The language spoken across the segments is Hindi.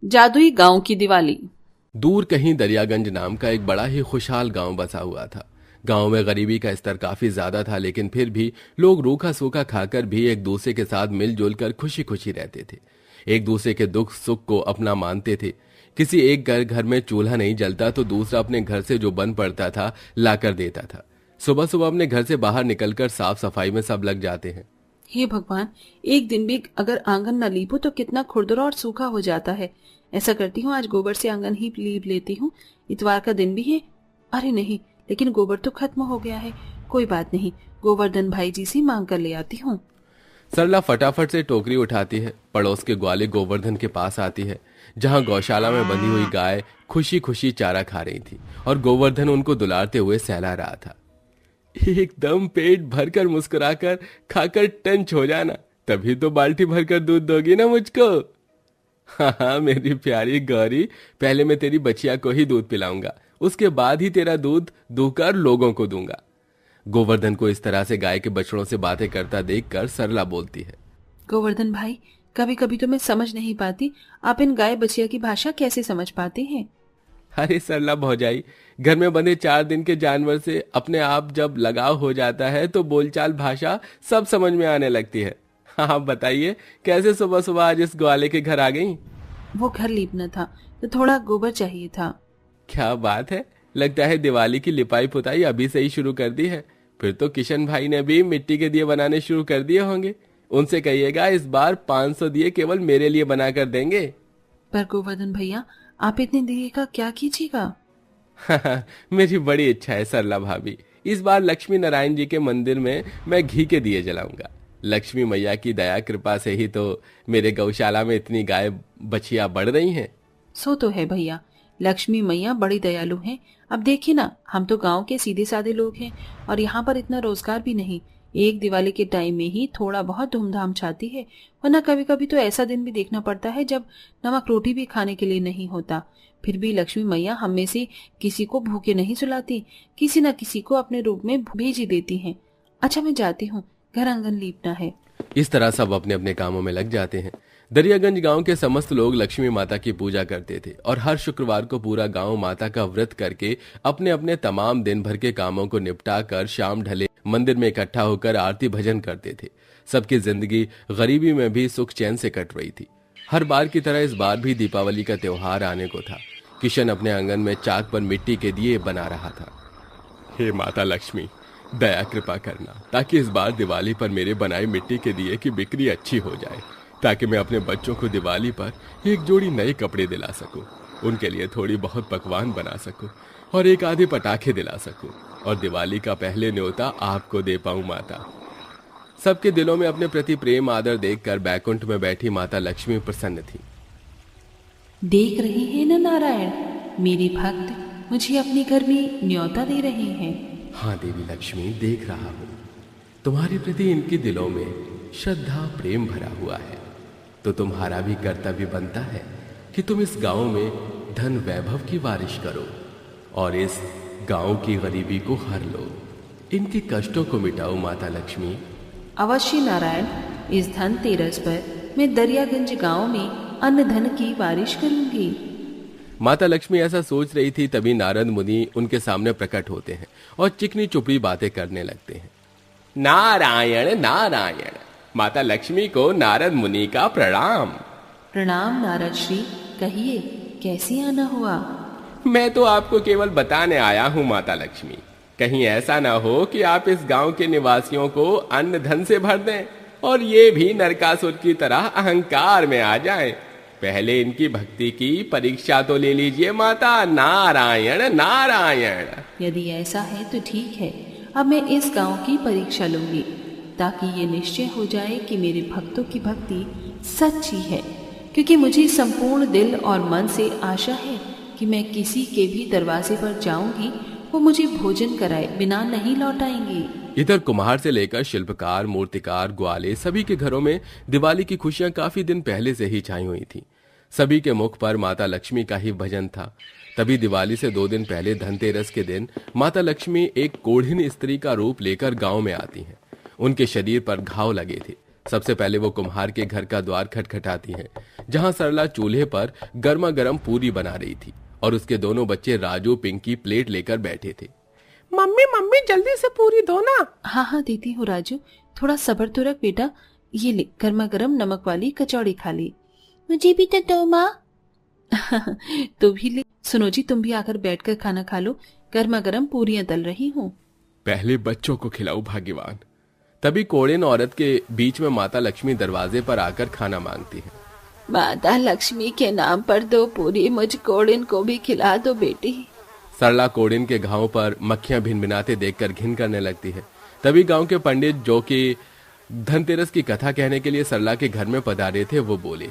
जादुई गांव की दिवाली। दूर कहीं दरियागंज नाम का एक बड़ा ही खुशहाल गांव बसा हुआ था। गांव में गरीबी का स्तर काफी ज्यादा था, लेकिन फिर भी लोग रूखा सूखा खाकर भी एक दूसरे के साथ मिलजुल कर खुशी खुशी रहते थे। एक दूसरे के दुख सुख को अपना मानते थे। किसी एक घर में चूल्हा नहीं जलता तो दूसरा अपने घर से जो बन पड़ता था लाकर देता था। सुबह सुबह अपने घर से बाहर निकलकर साफ सफाई में सब लग जाते हैं। हे भगवान, एक दिन भी अगर आंगन न लीपो तो कितना खुरदुरा और सूखा हो जाता है। ऐसा करती हूँ, आज गोबर से आंगन ही लीप लेती हूँ। इतवार का दिन भी है। अरे नहीं, लेकिन गोबर तो खत्म हो गया है। कोई बात नहीं, गोवर्धन भाई जी से मांग कर ले आती हूँ। सरला फटाफट से टोकरी उठाती है। पड़ोस के ग्वाले गोवर्धन के पास आती है, जहां गौशाला में बंधी हुई गाय खुशी खुशी चारा खा रही थी और गोवर्धन उनको दुलारते हुए सहला रहा था। एकदम पेट भरकर मुस्कुराकर खाकर टंच हो जाना, तभी तो बाल्टी भरकर दूध दोगी ना मुझको। हाँ हाँ मेरी प्यारी गौरी, पहले मैं तेरी बचिया को ही दूध पिलाऊंगा, उसके बाद ही तेरा दूध दूकर लोगों को दूंगा। गोवर्धन को इस तरह से गाय के बछड़ों से बातें करता देखकर सरला बोलती है। गोवर्धन भाई, कभी कभी तो मैं समझ नहीं पाती, आप इन गाय बछिया की भाषा कैसे समझ पाते हैं। अरे सरला भौजाई, घर में बंधे 4 दिन के जानवर से अपने आप जब लगाव हो जाता है तो बोलचाल भाषा सब समझ में आने लगती है। हाँ बताइए, कैसे सुबह सुबह आज इस ग्वाले के घर आ गई? वो घर लीपना था तो थोड़ा गोबर चाहिए था। क्या बात है, लगता है दिवाली की लिपाई पुताई अभी से ही शुरू कर दी है। फिर तो किशन भाई ने भी मिट्टी के दिए बनाने शुरू कर दिए होंगे। उनसे कहिएगा इस बार 500 दिए केवल मेरे लिए बना कर देंगे। पर गोवर्धन भैया, आप इतने दिए का क्या कीजिएगा? मेरी बड़ी इच्छा है सरला भाभी, इस बार लक्ष्मी नारायण जी के मंदिर में मैं घी के दिए जलाऊंगा। लक्ष्मी मैया की दया कृपा से ही तो मेरे गौशाला में इतनी गाय बछिया बढ़ रही हैं। सो तो है भैया, लक्ष्मी मैया बड़ी दयालु हैं। अब देखिए ना, हम तो गांव के सीधे साधे लोग हैं और यहाँ पर इतना रोजगार भी नहीं। एक दिवाली के टाइम में ही थोड़ा बहुत धूमधाम छाती है, वरना कभी कभी तो ऐसा दिन भी देखना पड़ता है जब नमक रोटी भी खाने के लिए नहीं होता। फिर भी लक्ष्मी मैया हम में से किसी को भूखे नहीं सुलाती, किसी न किसी को अपने रूप में भेज ही देती हैं। अच्छा, मैं जाती हूँ, घर आंगन लीपना है। इस तरह सब अपने अपने कामों में लग जाते हैं। दरियागंज गांव के समस्त लोग लक्ष्मी माता की पूजा करते थे और हर शुक्रवार को पूरा गांव माता का व्रत करके अपने अपने तमाम दिन भर के कामों को निपटा कर शाम ढले मंदिर में इकट्ठा होकर आरती भजन करते थे। सबकी जिंदगी गरीबी में भी सुख चैन से कट रही थी। हर बार की तरह इस बार भी दीपावली का त्योहार आने को था। किशन अपने आंगन में चाक पर मिट्टी के दिए बना रहा था। हे माता लक्ष्मी, दया कृपा करना, ताकि इस बार दिवाली पर मेरे बनाए मिट्टी के दिए की बिक्री अच्छी हो जाए, ताकि मैं अपने बच्चों को दिवाली पर एक जोड़ी नए कपड़े दिला सकूं, उनके लिए थोड़ी बहुत पकवान बना सकूं और एक आधे पटाखे दिला सकूं और दिवाली का पहले न्योता आपको दे पाऊं माता। सबके दिलों में अपने प्रति प्रेम आदर देखकर बैकुंठ में बैठी माता लक्ष्मी प्रसन्न थी। देख रही है न नारायण, मेरी भक्त मुझे अपने घर में न्योता दे रहे हैं। हाँ देवी लक्ष्मी, देख रहा हूँ। तुम्हारे प्रति इनके दिलों में श्रद्धा प्रेम भरा हुआ है, तो तुम्हारा भी कर्तव्य बनता है कि तुम इस गांव में धन वैभव की बारिश करो और इस गांव की गरीबी को हर लो, इनके कष्टों को मिटाओ माता लक्ष्मी। अवश्य नारायण, इस धनतेरस पर मैं दरियागंज गांव में अन्न धन की बारिश करूंगी। माता लक्ष्मी ऐसा सोच रही थी, तभी नारद मुनि उनके सामने प्रकट होते हैं और चिकनी चुपड़ी बातें करने लगते हैं। नारायण नारायण, माता लक्ष्मी को नारद मुनि का प्रणाम। प्रणाम नारद श्री, कहिए कैसे आना हुआ? मैं तो आपको केवल बताने आया हूँ माता लक्ष्मी, कहीं ऐसा ना हो कि आप इस गांव के निवासियों को अन्न धन से भर दें और ये भी नरकासुर की तरह अहंकार में आ जाएं। पहले इनकी भक्ति की परीक्षा तो ले लीजिए माता। नारायण नारायण। यदि ऐसा है तो ठीक है, अब मैं इस गांव की परीक्षा लूंगी, ताकि ये निश्चय हो जाए कि मेरे भक्तों की भक्ति सच्ची है। क्योंकि मुझे संपूर्ण दिल और मन से आशा है कि मैं किसी के भी दरवाजे पर जाऊंगी, वो मुझे भोजन कराए बिना नहीं लौटाएंगे। इधर कुम्हार से लेकर शिल्पकार, मूर्तिकार, ग्वाले, सभी के घरों में दिवाली की खुशियां काफी दिन पहले से ही छाई हुई थी। सभी के मुख पर माता लक्ष्मी का ही भजन था। तभी दिवाली से 2 दिन पहले धनतेरस के दिन माता लक्ष्मी एक कोढ़िन स्त्री का रूप लेकर गांव में आती हैं। उनके शरीर पर घाव लगे थे, सबसे पहले वो कुम्हार के घर का द्वार खटखटाती हैं, जहां सरला चूल्हे पर गर्मा गर्म पूरी बना रही थी और उसके दोनों बच्चे राजू पिंकी प्लेट लेकर बैठे थे। मम्मी मम्मी जल्दी से पूरी दो ना। हाँ हाँ देती हूँ राजू, थोड़ा सब्र तो रख बेटा। ये ले गर्मा गर्म नमक वाली कचौड़ी खा ली। मुझे भी तो दो माँ। तू भी ले। सुनो जी, तुम भी आकर बैठकर खाना खा लो, गर्मा गर्म पूरियां तल रही हूँ। पहले बच्चों को खिलाऊं भाग्यवान। तभी कोड़ेन औरत के बीच में माता लक्ष्मी दरवाजे पर आकर खाना मांगती है। माता लक्ष्मी के नाम पर 2 पूरी मुझ कोड़ेन को भी खिला दो बेटी। सरला कोड़ेन के घावों पर मक्खियां भिनभिनाते देखकर घिन करने लगती है। तभी गांव के पंडित जो कि धनतेरस की कथा कहने के लिए सरला के घर में पधारे थे, वो बोले,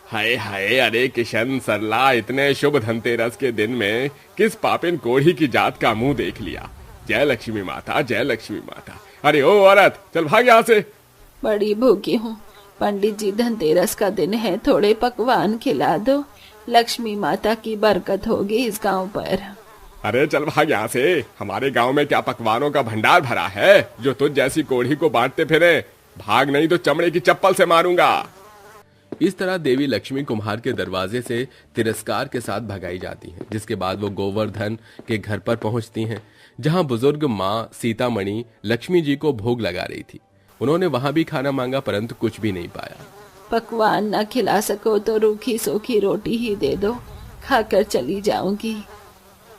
हाय हाय, अरे किशन, सरला इतने शुभ धनतेरस के दिन में किस पापिन कोढ़ी की जात का मुंह देख लिया। जय लक्ष्मी माता, जय लक्ष्मी माता। अरे ओ औरत, चल भाग यहाँ से। बड़ी भूखी हूँ पंडित जी, धनतेरस का दिन है, थोड़े पकवान खिला दो, लक्ष्मी माता की बरकत होगी इस गांव पर। अरे चल भाग यहाँ से, हमारे गांव में क्या पकवानों का भंडार भरा है जो तुझ जैसी कोढ़ी को बांटते फिरे। भाग नहीं तो चमड़े की चप्पल से मारूंगा। इस तरह देवी लक्ष्मी कुम्हार के दरवाजे से तिरस्कार के साथ भगाई जाती हैं, जिसके बाद वो गोवर्धन के घर पर पहुंचती हैं, जहां बुजुर्ग माँ सीतामणि लक्ष्मी जी को भोग लगा रही थी। उन्होंने वहां भी खाना मांगा, परंतु कुछ भी नहीं पाया। पकवान न खिला सको तो रूखी सूखी रोटी ही दे दो, खाकर चली जाऊंगी।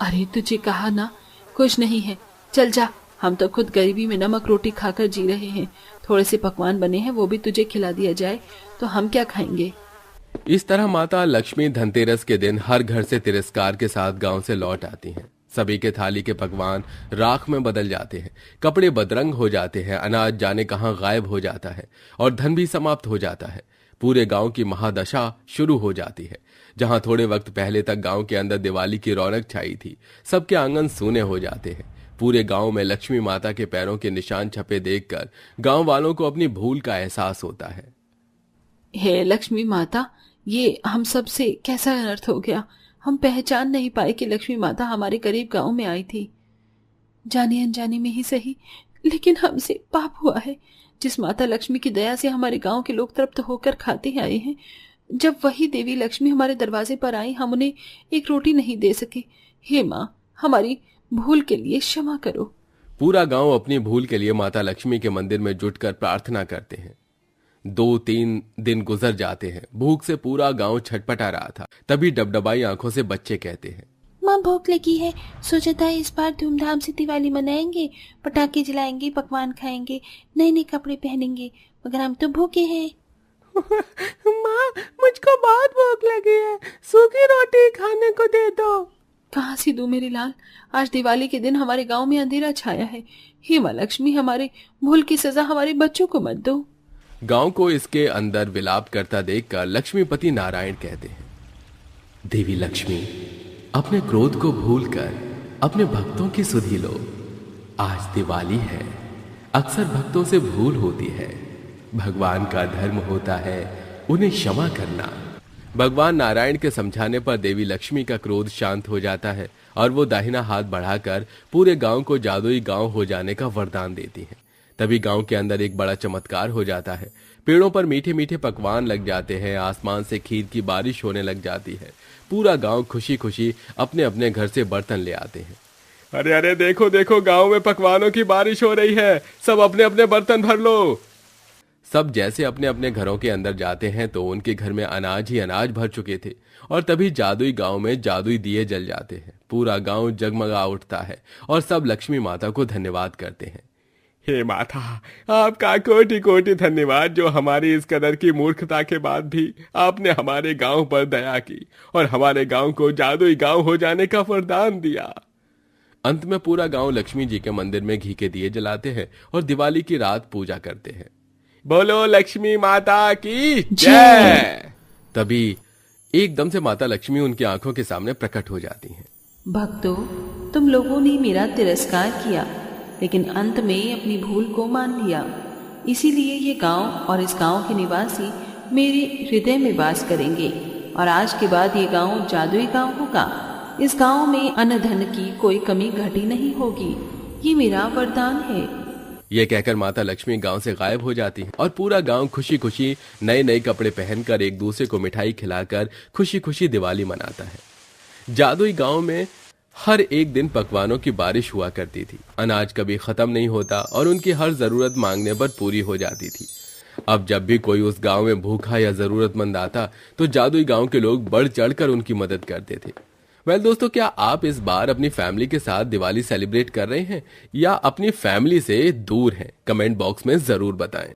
अरे तुझे कहा ना कुछ नहीं है, चल जा। हम तो खुद गरीबी में नमक रोटी खाकर जी रहे हैं, थोड़े से पकवान बने हैं वो भी तुझे खिला दिया जाए तो हम क्या खाएंगे। इस तरह माता लक्ष्मी धनतेरस के दिन हर घर से तिरस्कार के साथ गांव से लौट आती हैं। सभी के थाली के पकवान राख में बदल जाते हैं, कपड़े बदरंग हो जाते हैं, अनाज जाने कहां गायब हो जाता है और धन भी समाप्त हो जाता है। पूरे गांव की महादशा शुरू हो जाती है। जहां थोड़े वक्त पहले तक गांव के अंदर दिवाली की रौनक छाई थी, सबके आंगन सूने हो जाते हैं। पूरे गांव में लक्ष्मी माता के पैरों के निशान छपे देखकर गांव वालों को अपनी भूल का एहसास होता है। हे लक्ष्मी माता, ये हम सब से कैसा अनर्थ हो गया। हम पहचान नहीं पाए कि लक्ष्मी माता हमारे करीब गांव में आई थी। जाने अनजाने में ही सही, लेकिन हमसे पाप हुआ है। जिस माता लक्ष्मी की दया से हमारे गांव के लोग तृप्त होकर खाते आए हैं, जब वही देवी लक्ष्मी हमारे दरवाजे पर आई, हम उन्हें एक रोटी नहीं दे सके। हे माँ, हमारी भूल के लिए क्षमा करो। पूरा गांव अपनी भूल के लिए माता लक्ष्मी के मंदिर में जुटकर प्रार्थना करते हैं। 2-3 दिन गुजर जाते हैं। भूख से पूरा गांव छटपटा रहा था। तभी डबडबाई आंखों से बच्चे कहते हैं, माँ भूख लगी है, सोचा था इस बार धूमधाम से दिवाली मनाएंगे, पटाखे जलाएंगे, पकवान खाएंगे, नए नए कपड़े पहनेंगे, मगर हम तो भूखे हैं। माँ, मुझको बहुत भूख लगी है, सूखी रोटी खाने को दे दो। कहाँ से दूं मेरे लाल, आज दिवाली के दिन हमारे गांव में अंधेरा छाया है। हे माँ लक्ष्मी, हमारे भूल की सजा हमारे बच्चों को मत दो। गांव को इसके अंदर विलाप करता देखकर लक्ष्मीपति नारायण कहते हैं, देवी लक्ष्मी, अपने क्रोध को भूलकर अपने भक्तों की सुधि लो। आज दिवाली है, अक्सर भक्तों से भूल होती है। भगवान का धर्म होता है उन्हें क्षमा करना। भगवान नारायण के समझाने पर देवी लक्ष्मी का क्रोध शांत हो जाता है और वो दाहिना हाथ बढ़ाकर पूरे गांव को जादुई गांव हो जाने का वरदान देती है। तभी गांव के अंदर एक बड़ा चमत्कार हो जाता है। पेड़ों पर मीठे मीठे पकवान लग जाते हैं, आसमान से खीर की बारिश होने लग जाती है। पूरा गांव खुशी खुशी अपने अपने घर से बर्तन ले आते हैं। अरे अरे देखो देखो, गांव में पकवानों की बारिश हो रही है, सब अपने अपने बर्तन भर लो। सब जैसे अपने अपने घरों के अंदर जाते हैं तो उनके घर में अनाज ही अनाज भर चुके थे और तभी जादुई गांव में जादुई दिए जल जाते हैं। पूरा गांव जगमगा उठता है और सब लक्ष्मी माता को धन्यवाद करते हैं। हे माता, आपका कोटि कोटि धन्यवाद, जो हमारी इस कदर की मूर्खता के बाद भी आपने हमारे गांव पर दया की और हमारे गांव को जादुई गांव हो जाने का वरदान दिया। अंत में पूरा गांव लक्ष्मी जी के मंदिर में घी के दिए जलाते हैं और दिवाली की रात पूजा करते हैं। बोलो लक्ष्मी माता की जय। तभी एकदम से माता लक्ष्मी उनकी आंखों के सामने प्रकट हो जाती हैं। भक्तों, तुम लोगों ने मेरा तिरस्कार किया, लेकिन अंत में अपनी भूल को मान लिया। इसीलिए ये गांव और इस गांव के निवासी मेरे हृदय में वास करेंगे और आज के बाद ये गांव जादुई गांव होगा। इस गांव में अन्न धन की कोई कमी घटी नहीं होगी। ये मेरा वरदान है। ये कहकर माता लक्ष्मी गांव से गायब हो जाती है और पूरा गांव खुशी खुशी नए नए कपड़े पहनकर एक दूसरे को मिठाई खिलाकर खुशी खुशी दिवाली मनाता है। जादुई गांव में हर एक दिन पकवानों की बारिश हुआ करती थी। अनाज कभी खत्म नहीं होता और उनकी हर जरूरत मांगने पर पूरी हो जाती थी। अब जब भी कोई उस गांव में भूखा या जरूरतमंद आता तो जादुई गांव के लोग बढ़ चढ़कर उनकी मदद करते थे। दोस्तों, क्या आप इस बार अपनी फैमिली के साथ दिवाली सेलिब्रेट कर रहे हैं या अपनी फैमिली से दूर हैं? कमेंट बॉक्स में जरूर बताएं।